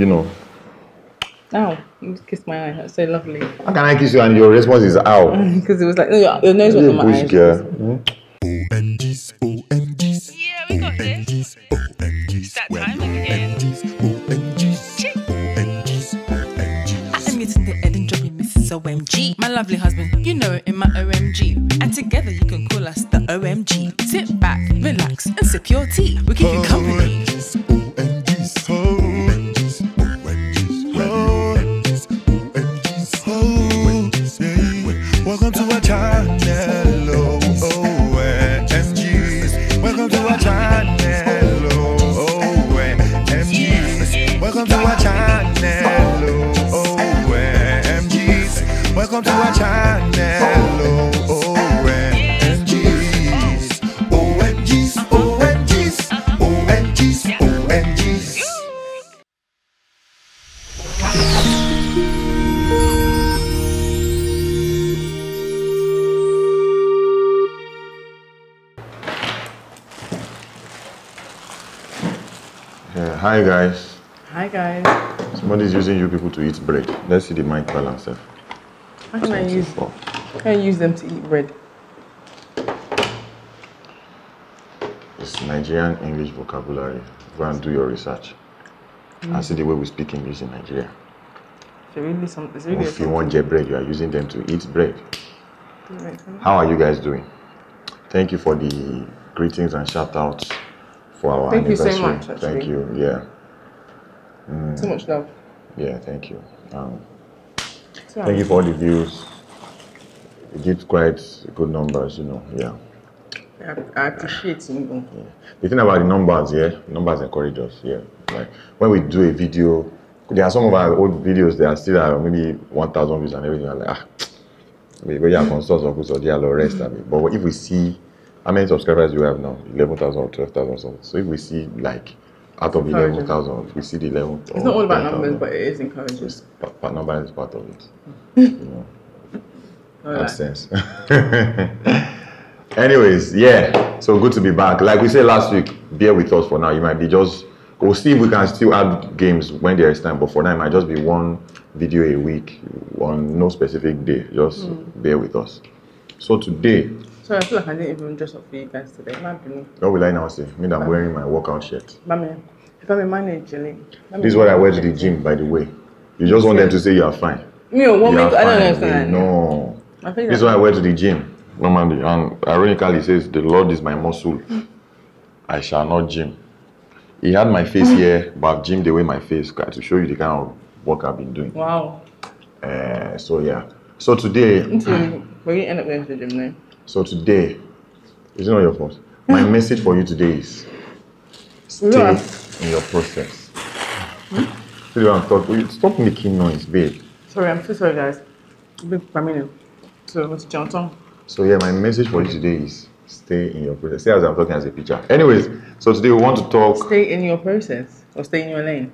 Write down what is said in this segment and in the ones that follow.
You know. Ow, you kissed my eye. That's so lovely. How can I kiss you and your response is ow? Because it was like, no, your nose was on my eyes. OMGs, OMGs. Yeah, we got this. OMGs. That time again. OMGs, OMGs, OMGs. I'm getting the Eden job, Mrs. OMG. My lovely husband, you know, in my OMG. And together you can call us the OMG. Sit back, relax, and sip your tea. We keep you company. OMGs, OMGs, OMGs, OMGs, OMGs, OMGs. Welcome to our channel, OMGs. Welcome to our channel, OMGs. Welcome to our channel, OMGs. Welcome to our channel, OMGs. OMGs, OMGs, OMGs, OMGs. Yeah, hi guys. Hi, guys. Somebody's using you people to eat bread. Let's see the mic balance. How can I use them to eat bread? It's Nigerian English vocabulary. Go and do your research. And see the way we speak English in Nigeria. It's really something. It's really If you want bread, you are using them to eat bread. something. How are you guys doing? Thank you for the greetings and shout outs for our Thank you so anniversary. much, actually. Thank you. Yeah. So much love. Yeah, thank you. So, Thank you for all the views. It gives quite good numbers, you know. Yeah. I appreciate you. The thing about the numbers, numbers encourage us. Yeah. Like when we do a video, there are some of our old videos that are still at maybe 1,000 views and everything. I'm like, maybe you are consult or good, so they are low rest. But if we see how many subscribers you have now, 11,000 or 12,000 something. So if we see like out of 11,000, we see the 11. It's not all about numbers, but it is encouraging. Number is part of it. You know. Alright. Makes sense. Anyways, yeah. So good to be back. Like we said last week, bear with us for now. You might be just. We'll see if we can still add games when there is time. But for now, it might just be one video a week on no specific day. Just bear with us. So today. Sorry, I feel like I didn't even dress up for you guys today. What will I now say? I mean, I'm wearing my workout shirt. Mami, if I'm managing. This is what I wear to the gym, by the way. You just want them to say you are fine. Me, what You make are I don't fine. understand. No. I think This is what I wear to the gym normally, and ironically, it says, "The Lord is my muscle; I shall not gym." He had my face here, but I've gymmed away my face to show you the kind of work I've been doing. Wow. So yeah. So today, We're going to end up going to the gym now. is it not your fault? My message for you today is stay in your process. Stop making noise, babe. Sorry, I'm so sorry, guys. Big family. So, what's Johnson? So yeah, my message for you today is stay in your process. Say as I'm talking as a teacher. Anyways, so today we want to talk. Stay in your process or stay in your lane.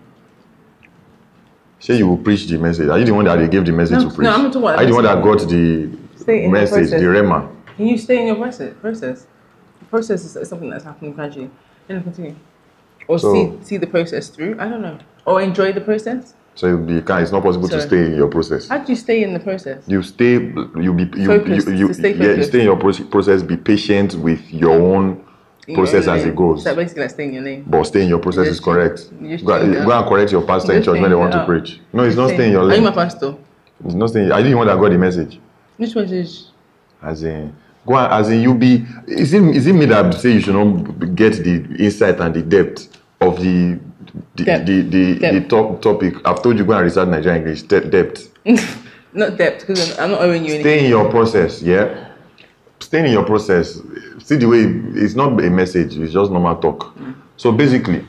Say you will preach the message. Are you the one that they gave the message to preach? No, I'm not talking about Are you the one that message. got the Stay in message, your process. the rema? Can you stay in your process? The process is something that's happening gradually. Then continue. Or So- see the process through. I don't know. Or enjoy the process. So it's not possible to Sorry. stay in your process. How do you stay in the process? You stay. Focused, to stay Yeah, you focused. stay in your process. Be patient with your own In process your own as lane. it goes. So basically like staying in your lane. But stay in your process You're is correct. you're Go staying and correct your pastor in You're church when they want to staying preach. No, it's not staying in your Are you my lane. pastor? It's not staying. Are you the one that got the message? Which message? As in, you be. Is it me that say you should not get the insight and the depth of the topic? I've told you go and research Nigerian English depth. Not depth, because I'm not owing you anything. Stay in your process, yeah. Stay in your process. See the way it's not a message; it's just normal talk. So basically,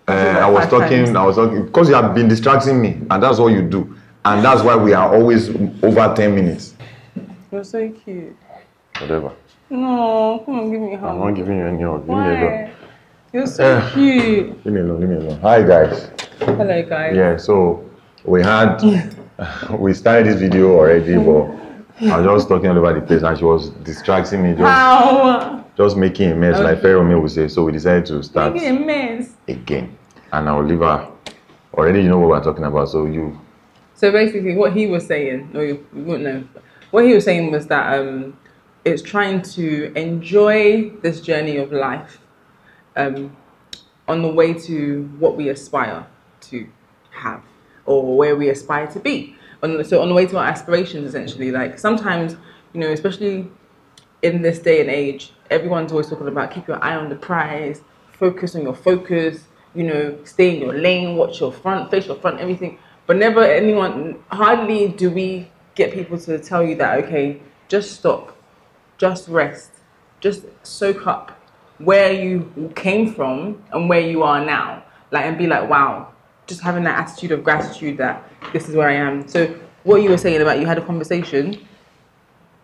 I was talking because you have been distracting me, and that's all you do, and that's why we are always over 10 minutes. You're so cute. Whatever. No, come on, give me a hug. I'm not giving you any hug. Leave me alone. Why? You're so cute. Leave me alone. Leave me alone. Hi guys. Hello, guys. Yeah. So we started this video already, but I was just talking all over the place, and she was distracting me, just making a mess, like Pharaoh would say. So we decided to start Making a mess. again, and I'll leave her already you know what we're talking about. So you, So basically, what he was saying, no, you wouldn't know. What he was saying was that it's trying to enjoy this journey of life on the way to what we aspire to have or where we aspire to be. So on the way to our aspirations, essentially. Like sometimes, you know, especially in this day and age, everyone's always talking about keep your eye on the prize, focus on your focus, you know, stay in your lane, watch your front, face your front, everything. But never hardly do we get people to tell you that, okay, just stop, just rest, just soak up where you came from and where you are now. Like, and be like, wow, just having that attitude of gratitude that this is where I am. So what you were saying about you had a conversation.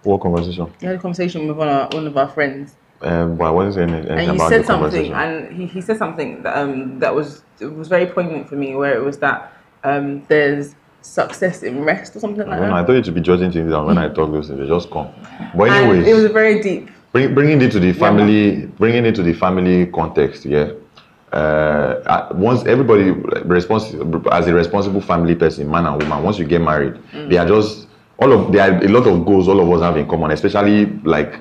what conversation? You had a conversation with one of our friends. But I wasn't saying anything And you about said the something, conversation. and he said something that was very poignant for me, where it was that there's success in rest or something like I that. thought you to be judging things, and when I talk those things, they just come. But And anyways, it was very deep. bringing it to the family, bringing it to the family context, yeah. Once everybody as a responsible family person, man and woman, once you get married, there are a lot of goals all of us have in common, especially like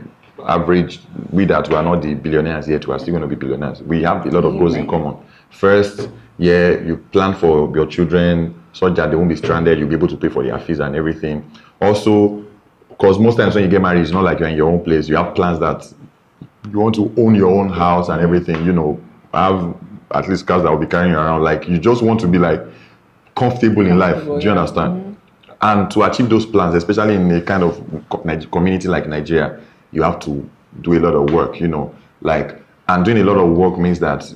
average, we that we are not the billionaires yet, we are still going to be billionaires. We have a lot of goals in common. First, yeah, you plan for your children so that they won't be stranded, you'll be able to pay for their fees and everything. Also, because most times when you get married, it's not like you're in your own place. You have plans that you want to own your own house and everything, you know, have at least cars that will be carrying you around. Like, you just want to be like comfortable in life. Do you understand? And to achieve those plans, especially in a kind of community like Nigeria, you have to do a lot of work, you know, like, and doing a lot of work means that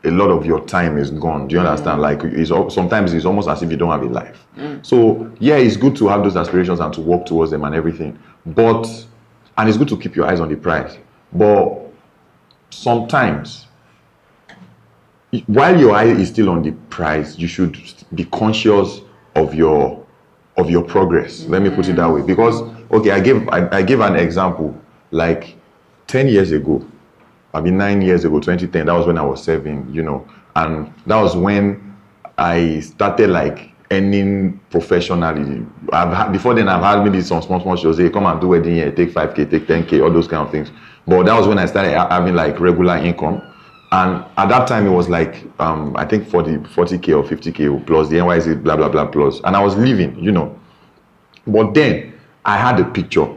a lot of your time is gone. Do you understand? Like, sometimes it's almost as if you don't have a life. So yeah, it's good to have those aspirations and to work towards them and everything. And it's good to keep your eyes on the prize. But sometimes, while your eye is still on the prize, you should be conscious of your progress. Let me put it that way. Because, okay, I gave an example. Like 10 years ago, 9 years ago, 2010, that was when I was serving, you know, and that was when I started like earning professionally. Before then, I've had maybe some small shows. Hey, come and do wedding here, take 5K, take 10K, all those kind of things. But that was when I started having like regular income. And at that time, it was like, I think 40K or 50K plus the NYC, blah, blah, blah, plus. And I was living, you know. But then I had a picture,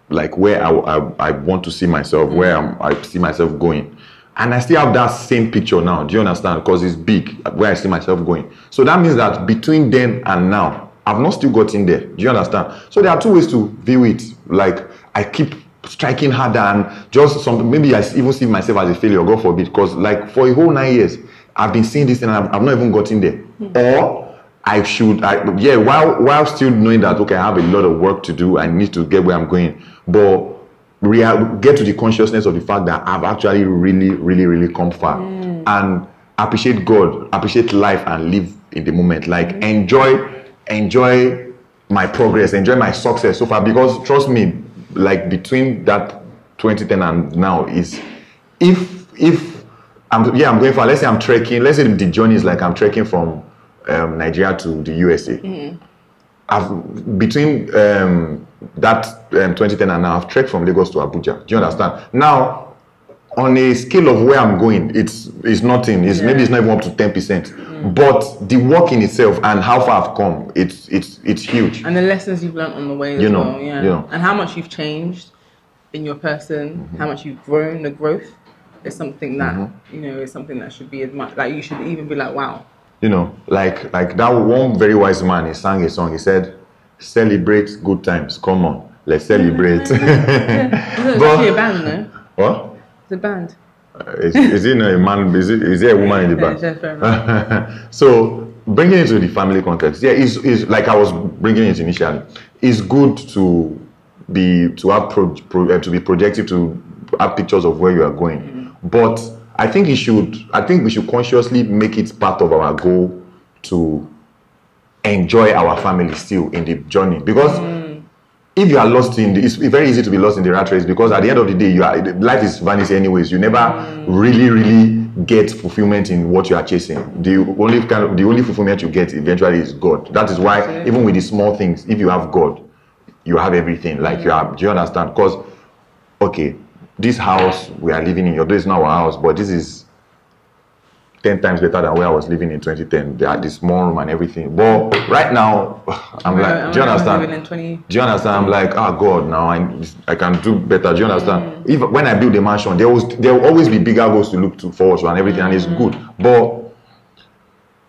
like where I want to see myself, where I see myself going. And I still have that same picture now. Do you understand? Because it's big, where I see myself going. So that means that between then and now, I've not still gotten there. Do you understand? So there are two ways to view it. Like, I keep striking harder and just something, maybe I even see myself as a failure, God forbid, because like for a whole 9 years, I've been seeing this and I've not even gotten there. Or I should, while still knowing that, okay, I have a lot of work to do, I need to get where I'm going, but get to the consciousness of the fact that I've actually really, really, really come far. And appreciate God, appreciate life and live in the moment. Like, enjoy my progress, enjoy my success so far, because trust me, like between that 2010 and now is, if I'm going for, let's say I'm trekking, let's say the journey is like I'm trekking from Nigeria to the USA. Between that 2010 and now, I've trekked from Lagos to Abuja. Do you understand? Now, on a scale of where I'm going, it's nothing. Maybe it's not even up to 10%. But the work in itself and how far I've come, it's huge. And the lessons you've learned on the way as You know, well, yeah. you know. And how much you've changed in your person, how much you've grown, the growth is something that, you know, is something that should be admired. Like, you should even be like, wow. You know, like that one very wise man, he sang a song, he said, celebrate good times, come on, let's celebrate. It's actually a band, no? What? It's a band. Is it a man? Is there a woman in the band? Yeah, fair enough. So bringing it to the family context, yeah, is like I was bringing it initially. It's good to be projective, to have pictures of where you are going, but I think we should consciously make it part of our goal to enjoy our family still in the journey, because if you are lost in it's very easy to be lost in the rat race, because at the end of the day, life is vanity anyways. You never really get fulfillment in what you are chasing. The only fulfillment you get eventually is God. That is why even with the small things, if you have God, you have everything. Like do you understand? Because okay, this house we are living in, although it's not our house, but this is 10 times better than where I was living in 2010. They had this small room and everything. But right now, I'm like, do you understand? Do you understand? I'm like, oh God, now I can do better. Do you understand? When I build a mansion, there will always be bigger goals to look forward to and everything, and it's good. But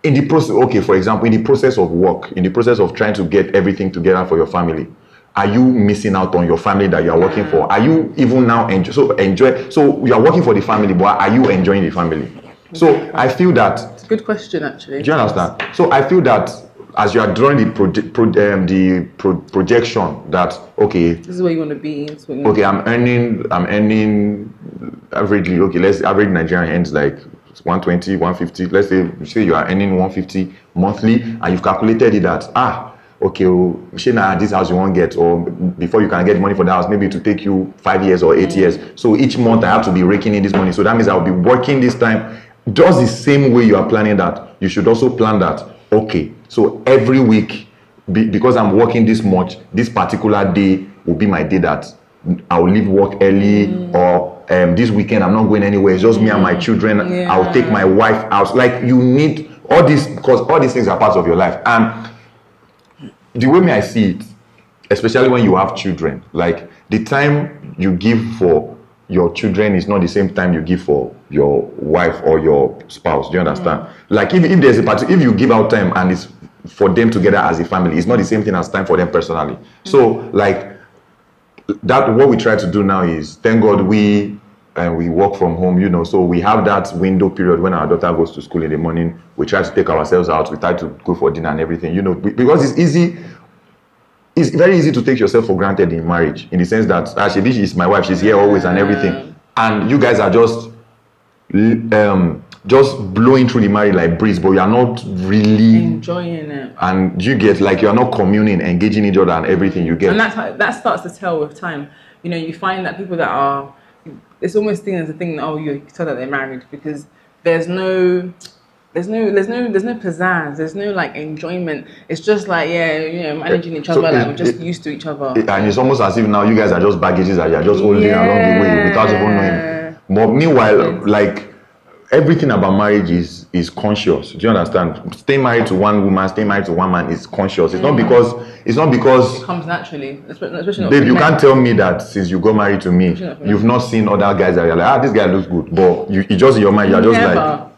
in the process, okay, for example, in the process of work, in the process of trying to get everything together for your family, are you missing out on your family that you are working for? Are you even now enjoy? So you are working for the family, but are you enjoying the family? So I feel that it's a good question, actually. Do you understand? So I feel that as you are drawing the projection that okay, this is where you want to be. Okay, I'm earning averagely. Okay, let's average Nigerian earns like 120, 150. Let's say you are earning 150 monthly, and you've calculated it that okay, this house you won't get, or before you can get money for the house, maybe it will take you 5 years or 8 years. So each month I have to be raking in this money. So that means I'll be working this time. Just the same way you are planning that, you should also plan that, okay, so every week, because I'm working this much, this particular day will be my day that I'll leave work early, or this weekend I'm not going anywhere, it's just me and my children. I'll take my wife out. Like, you need all this, because all these things are parts of your life. And the way I see it, especially when you have children, like the time you give for your children is not the same time you give for your wife or your spouse. Do you understand? Like if there's if you give out time and it's for them together as a family, it's not the same thing as time for them personally. So like that, what we try to do now is, thank God we work from home, so we have that window period when our daughter goes to school in the morning. We try to take ourselves out. We try to go for dinner and everything, because it's easy. It's very easy to take yourself for granted in marriage, in the sense that actually she's my wife, she's here always and everything, and you guys are just blowing through the marriage like breeze, but you are not really enjoying it. And you get like you are not communing, engaging each other and everything. You get, and that starts to tell with time. You find that people that are, it's almost seen as a thing. Oh, you tell that they're married because there's no pizzazz, there's no like enjoyment. It's just like managing each other, like we're just used to each other. And it's almost as if now you guys are just baggages that you're just holding along the way without even knowing. But meanwhile, like everything about marriage is conscious. Do you understand? Staying married to one woman, staying married to one man is conscious. It's not because it comes naturally. Especially babe, you can't tell me that since you got married to me, you've not seen other guys that you're like, this guy looks good, but you just in your mind you're just like.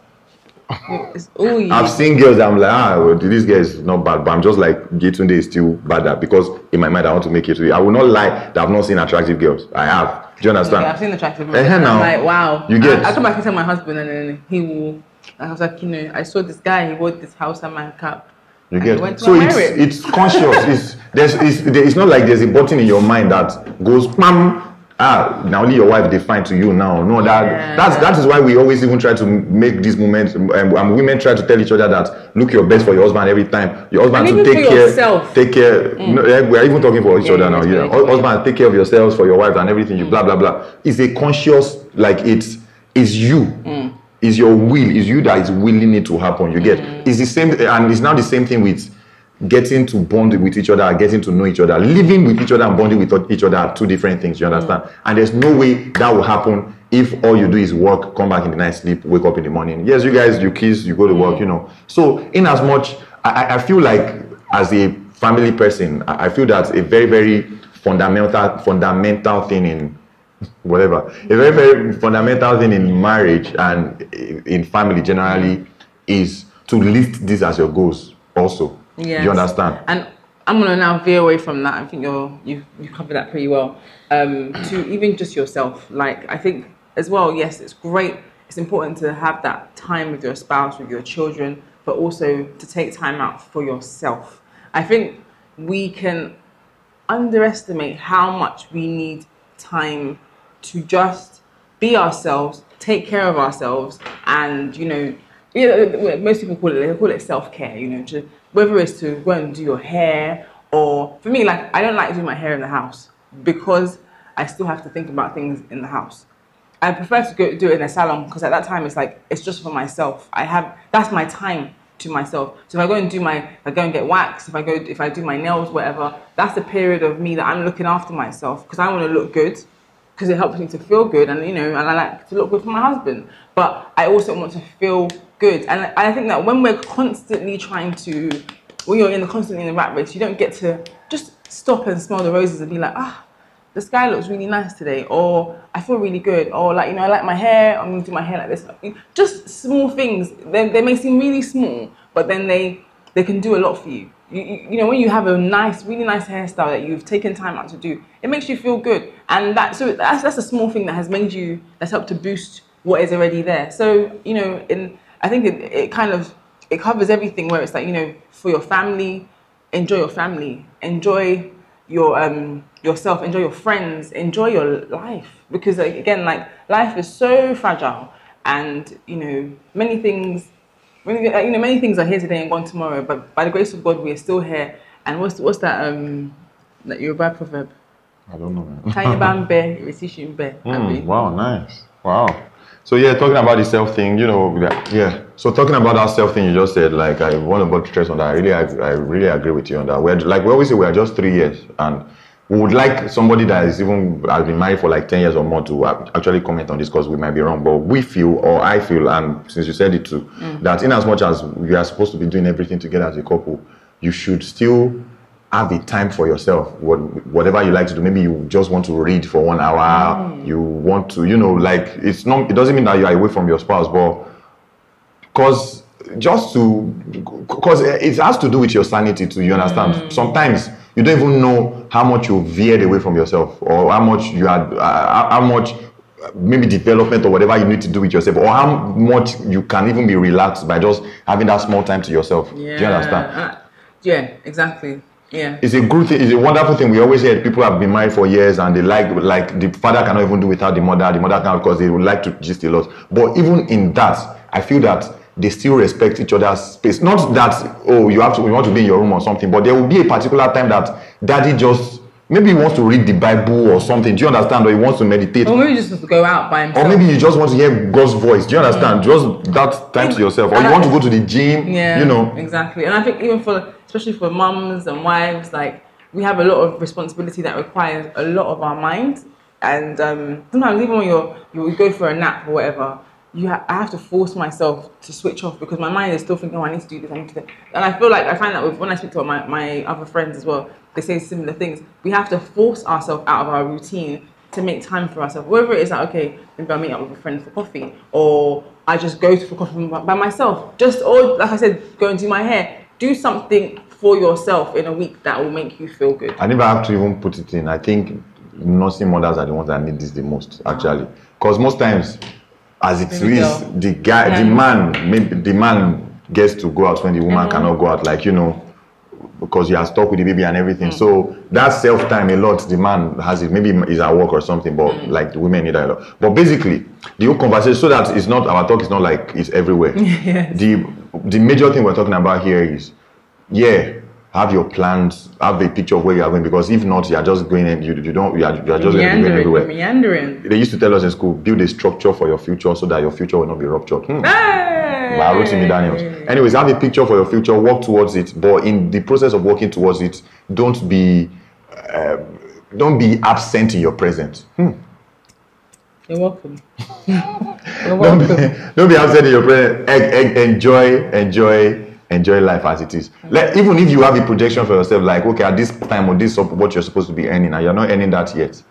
I've seen girls that I'm like, this guy is not bad, but I'm just like, Yetunde is still better, because in my mind I want to make it to you. I will not lie that I've not seen attractive girls. I have. Do you understand? Okay, I've seen attractive girls. I'm like, wow. You get. I come back and tell my husband, and then he will. I was like, I saw this guy. He wore this house and my cap. You get. So it's conscious. It's not like there's a button in your mind that goes bam. Now only your wife defined to you now. No, that is why we always even try to make these moments. Women try to tell each other that look your best for your husband every time. Your husband to take care. Yourself. Take care. No, we are even talking for each other now. Husband, take care of yourselves, for your wife and everything. You blah blah blah. It's a conscious, like it's you. It's your will. It's you that is willing it to happen. You get. It's the same, and it's now the same thing with getting to bond with each other, getting to know each other. Living with each other and bonding with each other are two different things, you understand? And there's no way that will happen if all you do is work, come back in the night, sleep, wake up in the morning. Yes, you guys, you kiss, you go to work, So in as much, I feel like as a family person, I feel that's a very, very fundamental thing in whatever. A very, very fundamental thing in marriage and in family generally is to list this as your goals also. Yes. You understand? And I'm going to now veer away from that. I think you've covered that pretty well. To even just yourself. Like, I think as well, yes, it's great. It's important to have that time with your spouse, with your children, but also to take time out for yourself. I think we can underestimate how much we need time to just be ourselves, take care of ourselves, and, most people call it self-care, whether it's to go and do your hair Or for me, like, I don't like doing my hair in the house because I still have to think about things in the house. I prefer to go do it in a salon because at that time it's just for myself. That's my time to myself. So if I go and get waxed, if I do my nails, whatever, that's the period of me that I'm looking after myself because I want to look good, because it helps me to feel good, and and I like to look good for my husband. But I also want to feel good, and I think that when we're constantly when you're constantly in the rat race, you don't get to just stop and smell the roses and be like, the sky looks really nice today, or I feel really good, or like, I like my hair, I'm gonna do my hair like this. Just small things. They may seem really small, but then they can do a lot for you. When you have a really nice hairstyle that you've taken time out to do, it makes you feel good, and that's a small thing that has that's helped to boost what is already there. So I think it covers everything, where it's like, for your family, enjoy your family, enjoy yourself, enjoy your friends, enjoy your life, because again, like, life is so fragile, and many things are here today and gone tomorrow, but by the grace of God we are still here. And what's that Yoruba proverb? I don't know, man. Wow, nice. Wow. So yeah, talking about the self thing, So talking about that self thing you just said, like, I want to stress on that. I really agree with you on that. We always say we are just 3 years, and we would like somebody that has been married for like 10 years or more to actually comment on this, because we might be wrong. But we feel, or I feel, and since you said it too, that in as much as we are supposed to be doing everything together as a couple, you should still have a time for yourself. Whatever you like to do. Maybe you just want to read for 1 hour. You want to, it doesn't mean that you are away from your spouse, but because it has to do with your sanity too, you understand? Sometimes you don't even know how much you veered away from yourself, or how much maybe development or whatever you need to do with yourself, or how much you can even be relaxed by just having that small time to yourself. Yeah. Do you understand? Yeah, exactly. Yeah. It's a good thing. It's a wonderful thing. We always hear people have been married for years, and they like the father cannot even do without the mother cannot, because they would like to gist a lot. But even in that, I feel that they still respect each other's space. Not that, you want to be in your room or something, but there will be a particular time that daddy maybe he wants to read the Bible or something. Do you understand? Or he wants to meditate. Or maybe he just wants to go out by himself. Or maybe you just want to hear God's voice. Do you understand? Just that time to yourself. Or you want to go to the gym. Yeah, exactly. And I think even especially for mums and wives, like, we have a lot of responsibility that requires a lot of our mind. And sometimes even when you go for a nap or whatever, I have to force myself to switch off, because my mind is still thinking, I need to do this, I need to do that. And I feel like I find that when I speak to my other friends as well, they say similar things. We have to force ourselves out of our routine to make time for ourselves. Whether it is like, okay, maybe I'll meet up with a friend for coffee, or I just go for coffee by myself. Or like I said, go and do my hair. Do something for yourself in a week that will make you feel good. I never have to even put it in. I think nursing mothers are the ones that need this the most, actually. Because most times, as it is, the man gets to go out when the woman cannot go out, because you are stuck with the baby and everything. So that self-time, a lot, the man has it. Maybe he's at work or something, but like the women need that a lot. But basically, the whole conversation, so that it's not, our talk is not like it's everywhere. Yes. The major thing we're talking about here is, have your plans, have a picture of where you are going, because if not, you are just going and you are just going everywhere. Meandering. They used to tell us in school, build a structure for your future so that your future will not be ruptured. Hey! By Rotimi Daniels. Anyways, have a picture for your future, work towards it, but in the process of working towards it, don't be absent in your present. You're welcome. You're welcome. Don't be absent in your present. Enjoy life as it is. Even if you have a projection for yourself, like, okay, at this time or this what you're supposed to be earning, and you're not earning that yet,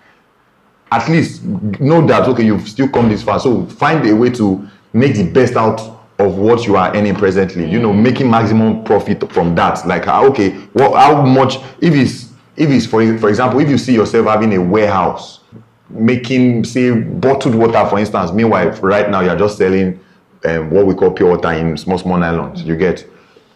at least know that, okay, you've still come this far. So find a way to make the best out of what you are earning presently. Making maximum profit from that. Like, okay, how much? If it's for example, if you see yourself having a warehouse, making, say, bottled water, for instance. Meanwhile, right now you're just selling what we call pure water in small nylons.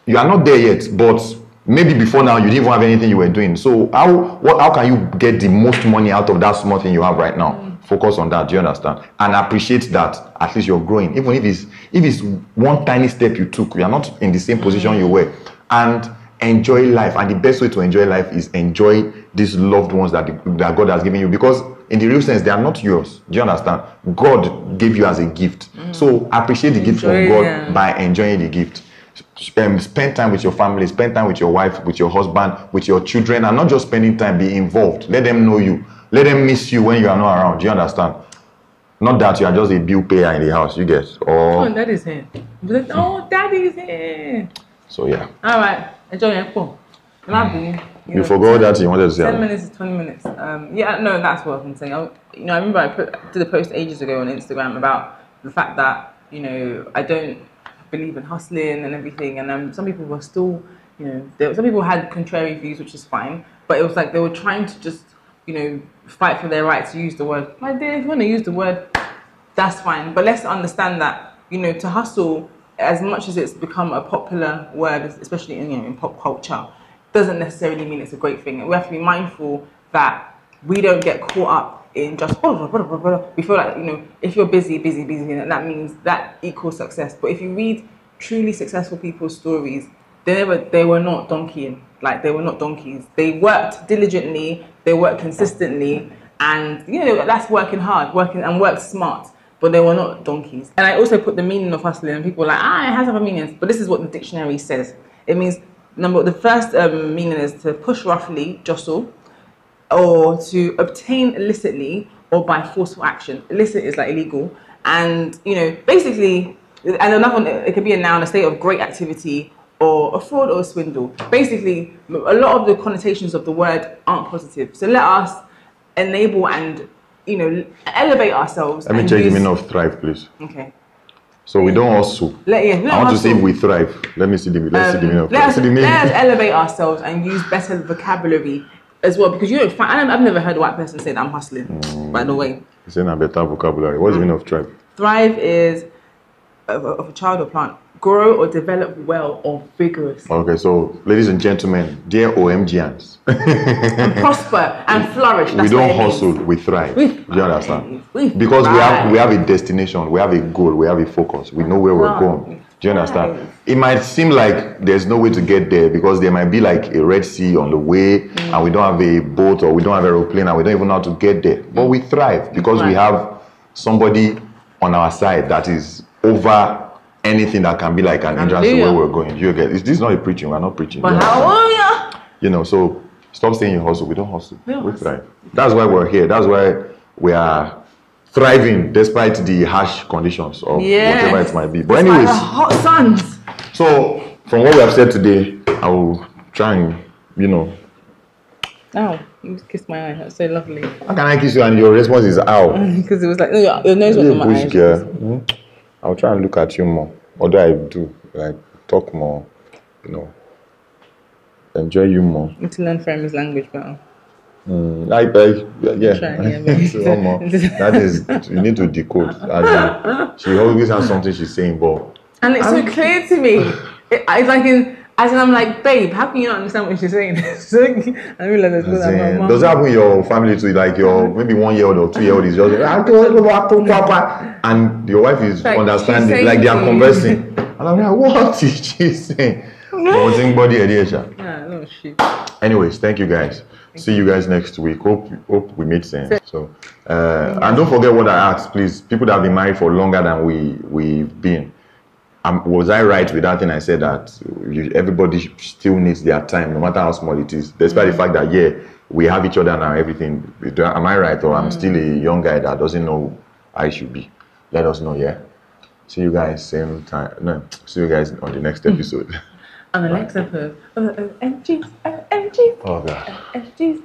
You are not there yet, but maybe before now you didn't even have anything you were doing. So how can you get the most money out of that small thing you have right now? Focus on that. Do you understand? And appreciate that at least you're growing, even if it's one tiny step you took. You are not in the same position you were, and enjoy life, and the best way to enjoy life is enjoy these loved ones that God has given you, because in the real sense they are not yours. Do you understand? God gave you as a gift, so appreciate the gift from God by enjoying the gift. Spend time with your family, spend time with your wife, with your husband, with your children, and not just spending time, be involved. Let them know you, let them miss you when you are not around. Do you understand? Not that you are just a bill payer in the house, you get. Or daddy's here. Oh, daddy's here. So yeah. All right, enjoy your phone. You forgot that you wanted to say. 10 minutes is 20 minutes. Yeah, no, that's what I'm saying. I remember I did a post ages ago on Instagram about the fact that, I don't believe in hustling and everything. And some people were still, some people had contrary views, which is fine. But it was like they were trying to just, fight for their right to use the word. Like, if you want to use the word, that's fine. But let's understand that, to hustle, as much as it's become a popular word, especially in pop culture, doesn't necessarily mean it's a great thing. And we have to be mindful that we don't get caught up in just we feel like, if you're busy, that means that equals success. But if you read truly successful people's stories, they were not donkeying. Like, they were not donkeys. They worked diligently, they worked consistently, and that's working hard, worked smart. But they were not donkeys. And I also put the meaning of hustling, and people are like, it has other meanings. But this is what the dictionary says. It means, the first meaning is to push roughly, jostle, or to obtain illicitly or by forceful action. Illicit is like illegal. And, basically, and another one, it could be a noun, a state of great activity, or a fraud or a swindle. Basically, a lot of the connotations of the word aren't positive. So let us enable and, elevate ourselves. Let me check the meaning of thrive, please. Okay. So we don't hustle. I want to see if we thrive. Let me see the meaning of thrive. Let us elevate ourselves and use better vocabulary as well, because you don't find. I've never heard a white person say that I'm hustling. By the way, you're saying a better vocabulary. What's the meaning of thrive? Thrive is of a child or plant. Grow or develop well or vigorous. Okay, so ladies and gentlemen, dear OMGians, and prosper and flourish. We don't hustle, we thrive. Do you understand? Because we have a destination, we have a goal, we have a focus. We know where we're going. Do you understand? It might seem like there's no way to get there because there might be like a Red Sea on the way, and we don't have a boat or we don't have an aeroplane and we don't even know how to get there. But we thrive because we have somebody on our side that is over anything that can be like an hindrance to where we're going. You get? This is not a preaching. We're not preaching. But hallelujah. So stop saying you hustle. We don't hustle. We thrive. That's why we're here. That's why we are thriving despite the harsh conditions of whatever it might be. But anyways, hot suns. So from what we have said today, I will try and, Oh, you kissed my eye. That's so lovely. How can I kiss you and your response is ow? Because it was like, no, your nose was on my eyes. I'll try and look at you more. Although I do, like, talk more, enjoy you more. You need to learn French language better. Yeah. That is, you need to decode. She always has something she's saying, but... And it's so clear to me. It's like I'm like, babe, how can you not understand what she's saying? I realize does that happen in your family too? Like your maybe 1 year old or 2 year old is just and your wife is like, understanding, like they are conversing. And I'm like, what is she saying? No, shit. Anyways, thank you guys. See you guys next week. Hope we made sense. So and don't forget what I asked, please. People that have been married for longer than we've been. Was I right with that thing I said that everybody still needs their time, no matter how small it is, despite the fact that, we have each other and everything. Am I right, or I'm still a young guy that doesn't know how I should be? Let us know, yeah? See you guys same time. No, see you guys on the next episode. On the next episode of OMGs. Oh, God. OMGs.